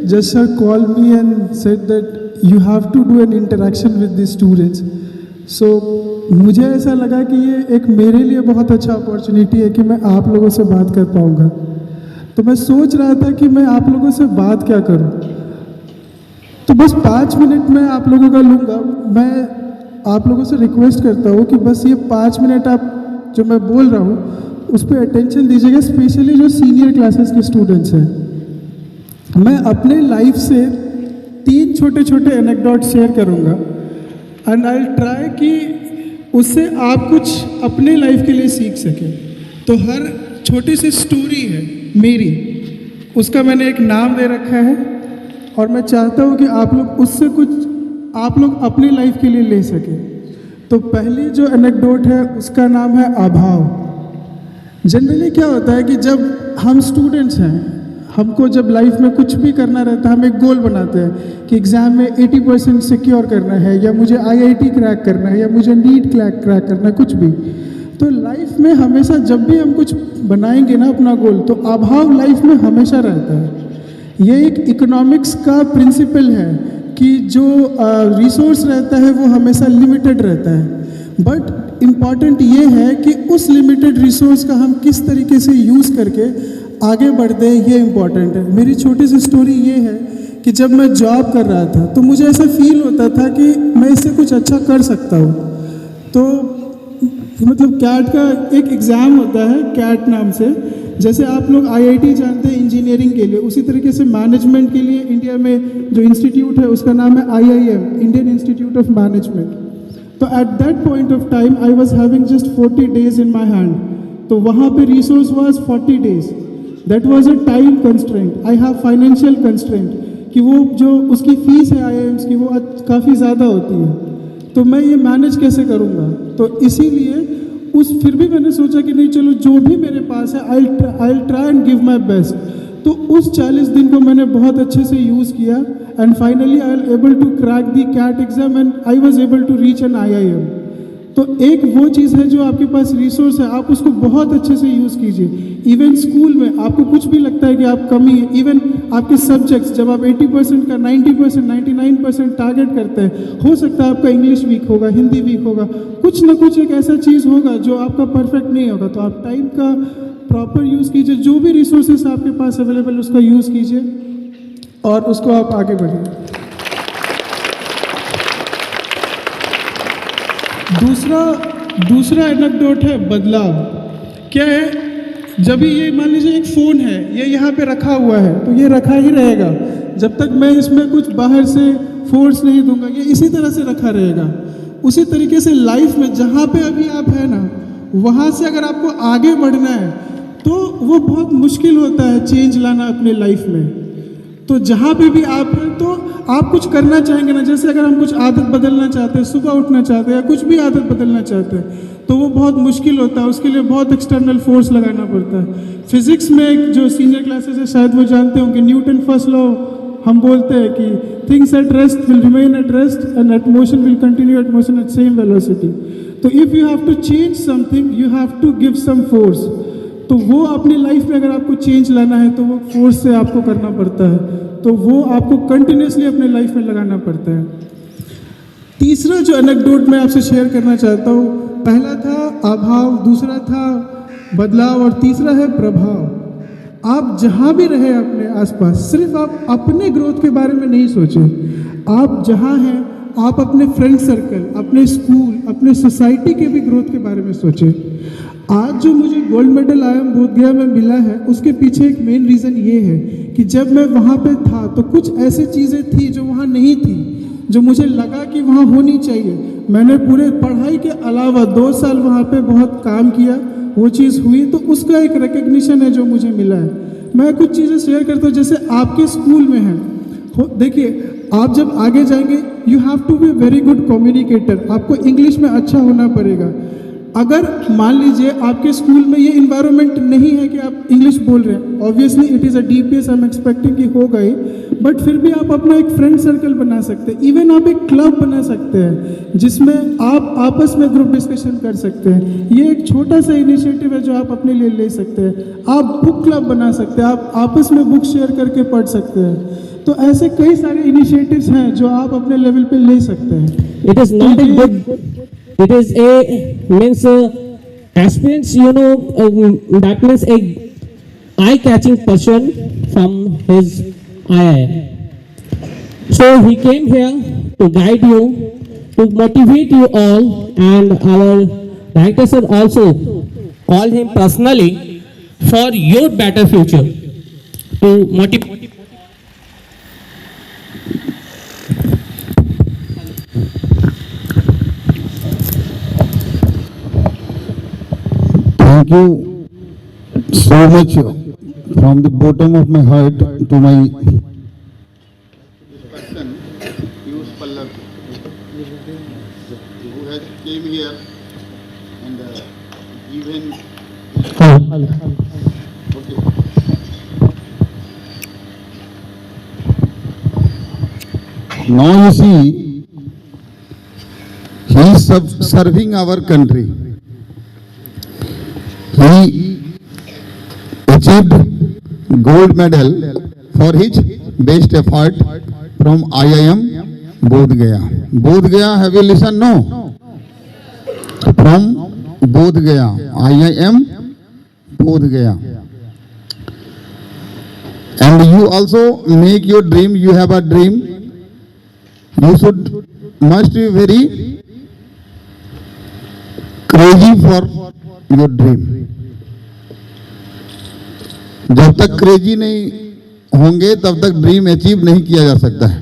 just sir called me and said that you have to do an interaction with the students. So मुझे ऐसा लगा कि ये एक मेरे लिए बहुत अच्छा अपॉर्चुनिटी है कि मैं आप लोगों से बात कर पाऊँगा। तो मैं सोच रहा था कि मैं आप लोगों से बात क्या करूँ, तो बस 5 मिनट मैं आप लोगों का लूँगा। मैं आप लोगों से रिक्वेस्ट करता हूँ कि बस ये 5 मिनट आप जो मैं बोल रहा हूँ उस पर अटेंशन दीजिएगा, स्पेशली जो सीनियर क्लासेस के स्टूडेंट्स हैं। मैं अपने लाइफ से 3 छोटे छोटे एनेक्डोट शेयर करूँगा एंड आई ट्राई कि उससे आप कुछ अपने लाइफ के लिए सीख सकें। तो हर छोटी सी स्टोरी है मेरी, उसका मैंने एक नाम दे रखा है और मैं चाहता हूँ कि आप लोग उससे कुछ आप लोग अपनी लाइफ के लिए ले सकें। तो पहली जो एनेक्डोट है उसका नाम है अभाव। जनरली क्या होता है कि जब हम स्टूडेंट्स हैं, हमको जब लाइफ में कुछ भी करना रहता है, हम एक गोल बनाते हैं कि एग्ज़ाम में 80% सिक्योर करना है, या मुझे IIT क्रैक करना है, या मुझे नीट क्रैक करना है, कुछ भी। तो लाइफ में हमेशा जब भी हम कुछ बनाएंगे ना अपना गोल, तो अभाव लाइफ में हमेशा रहता है। ये एक इकोनॉमिक्स का प्रिंसिपल है कि जो रिसोर्स रहता है वो हमेशा लिमिटेड रहता है, बट इम्पॉर्टेंट ये है कि उस लिमिटेड रिसोर्स का हम किस तरीके से यूज़ करके आगे बढ़ते हैं, ये इम्पॉर्टेंट है। मेरी छोटी सी स्टोरी ये है कि जब मैं जॉब कर रहा था तो मुझे ऐसा फील होता था कि मैं इससे कुछ अच्छा कर सकता हूँ। तो मतलब कैट का एक एग्ज़ाम होता है, कैट नाम से, जैसे आप लोग IIT जानते हैं इंजीनियरिंग के लिए, उसी तरीके से मैनेजमेंट के लिए इंडिया में जो इंस्टीट्यूट है उसका नाम है IIM, Indian Institute of Management. तो at that point of time I was having just 40 days in my hand. तो वहाँ पे resource was 40 days। That was a time constraint, I have financial constraint कि वो जो उसकी फ़ीस है IIMs की वो काफ़ी ज़्यादा होती है, तो मैं ये मैनेज कैसे करूँगा। तो इसीलिए फिर भी मैंने सोचा कि नहीं, चलो जो भी मेरे पास है I try and give my best. तो उस 40 दिन को मैंने बहुत अच्छे से यूज़ किया and finally I am able to crack the CAT exam and I was able to reach an IIM। तो एक वो चीज़ है जो आपके पास रिसोर्स है, आप उसको बहुत अच्छे से यूज़ कीजिए। इवन स्कूल में आपको कुछ भी लगता है कि आप कमी है, इवन आपके सब्जेक्ट्स जब आप 80% का 90%, 99% टारगेट करते हैं, हो सकता है आपका इंग्लिश वीक होगा, हिंदी वीक होगा, कुछ ना कुछ एक ऐसा चीज़ होगा जो आपका परफेक्ट नहीं होगा। तो आप टाइम का प्रॉपर यूज़ कीजिए, जो भी रिसोर्सेस आपके पास अवेलेबल उसका यूज़ कीजिए और उसको आप आगे बढ़िए। दूसरा एनेक्डोट है बदलाव। क्या है, जब भी ये मान लीजिए एक फ़ोन है, ये यहाँ पे रखा हुआ है, तो ये रखा ही रहेगा जब तक मैं इसमें कुछ बाहर से फोर्स नहीं दूंगा, ये इसी तरह से रखा रहेगा। उसी तरीके से लाइफ में जहाँ पे अभी आप हैं ना, वहाँ से अगर आपको आगे बढ़ना है तो वो बहुत मुश्किल होता है चेंज लाना अपने लाइफ में। तो जहाँ पे भी आप हैं तो आप कुछ करना चाहेंगे ना, जैसे अगर हम कुछ आदत बदलना चाहते हैं, सुबह उठना चाहते हैं या कुछ भी आदत बदलना चाहते हैं, तो वो बहुत मुश्किल होता है, उसके लिए बहुत एक्सटर्नल फोर्स लगाना पड़ता है। फिजिक्स में एक जो सीनियर क्लासेस है शायद वो जानते होंगे, न्यूटन फर्स्ट लॉ हम बोलते हैं कि things at rest will remain at rest and at motion will continue at motion at same velocity. तो if you have to change something you have to give some force. तो वो अपनी life में अगर आपको चेंज लाना है तो वो फोर्स से आपको करना पड़ता है, तो वो आपको कंटिन्यूसली अपने लाइफ में लगाना पड़ता है। तीसरा जो एनेक्डोट मैं आपसे शेयर करना चाहता हूँ, पहला था अभाव, दूसरा था बदलाव और तीसरा है प्रभाव। आप जहाँ भी रहे अपने आसपास, सिर्फ आप अपने ग्रोथ के बारे में नहीं सोचें। आप जहाँ हैं आप अपने फ्रेंड सर्कल, अपने स्कूल, अपने सोसाइटी के भी ग्रोथ के बारे में सोचें। आज जो मुझे गोल्ड मेडल IIM बोधगया में मिला है उसके पीछे एक मेन रीज़न ये है कि जब मैं वहाँ पे था तो कुछ ऐसी चीज़ें थी जो वहाँ नहीं थी, जो मुझे लगा कि वहाँ होनी चाहिए। मैंने पूरे पढ़ाई के अलावा 2 साल वहाँ पे बहुत काम किया, वो चीज़ हुई, तो उसका एक रिकग्निशन है जो मुझे मिला है। मैं कुछ चीज़ें शेयर करता हूँ, जैसे आपके स्कूल में है, देखिए आप जब आगे जाएंगे you have to be very good communicator, आपको इंग्लिश में अच्छा होना पड़ेगा। अगर मान लीजिए आपके स्कूल में ये इन्वायरमेंट नहीं है कि आप इंग्लिश बोल रहे हैं, obviously it is a DPS, I am expecting कि होगा ही, बट फिर भी आप अपना एक फ्रेंड सर्कल बना सकते हैं। इवन आप एक क्लब बना सकते हैं जिसमें आप आपस में ग्रुप डिस्कशन कर सकते हैं। ये एक छोटा सा इनिशिएटिव है जो आप अपने लिए ले सकते हैं। आप बुक क्लब बना सकते हैं, आप आपस में बुक शेयर करके पढ़ सकते हैं। तो ऐसे कई सारे इनिशिएटिव्स हैं जो आप अपने लेवल पे ले सकते हैं. It is not a good, it is a means aspirants, you know, that means a eye-catching person from his IIM. So he came here to guide you, to motivate you all, and our director sir also call him personally for your better future to motivate. Thank you so much from the bottom of my heart to my person, Piyush Pallab, who has came here and given. Okay. Now you see, he is serving our country. He achieved gold medal for his best effort from IIM Bodh Gaya. Bodh Gaya, have you listened? No. From Bodh Gaya, IIM Bodh Gaya. And you also make your dream. You have a dream. You must be very crazy for your dream. जब तक crazy नहीं होंगे तब तक dream achieve नहीं किया जा सकता है.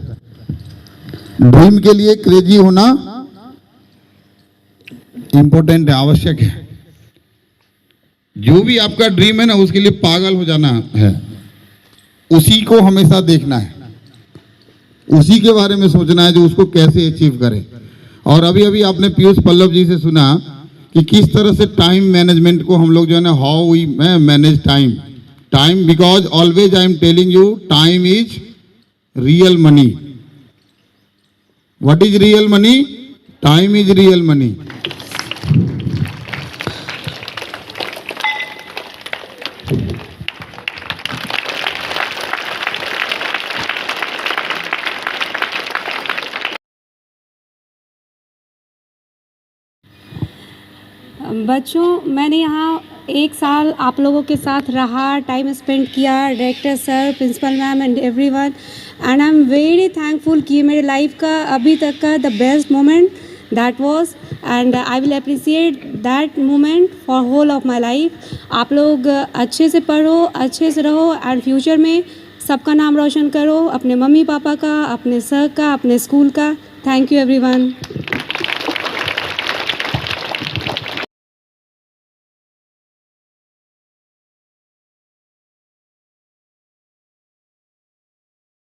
ड्रीम के लिए क्रेजी होना इंपॉर्टेंट है, आवश्यक है. जो भी आपका ड्रीम है ना, उसके लिए पागल हो जाना है. उसी को हमेशा देखना है, उसी के बारे में सोचना है जो उसको कैसे अचीव करे. और अभी अभी आपने पीयूष पल्लव जी से सुना कि किस तरह से टाइम मैनेजमेंट को हम लोग जो है ना, how we manage time. Time, because always I am telling you, time is real money. What is real money? Time is real money. बच्चों, मैंने यहाँ 1 साल आप लोगों के साथ रहा, टाइम स्पेंड किया, director sir, principal ma'am and everyone, and I am very thankful कि मेरे लाइफ का अभी तक का the best moment that was, and I will appreciate that moment for whole of my life. आप लोग अच्छे से पढ़ो, अच्छे से रहो, एंड फ्यूचर में सबका नाम रोशन करो, अपने मम्मी पापा का, अपने सर का, अपने स्कूल का. Thank you everyone.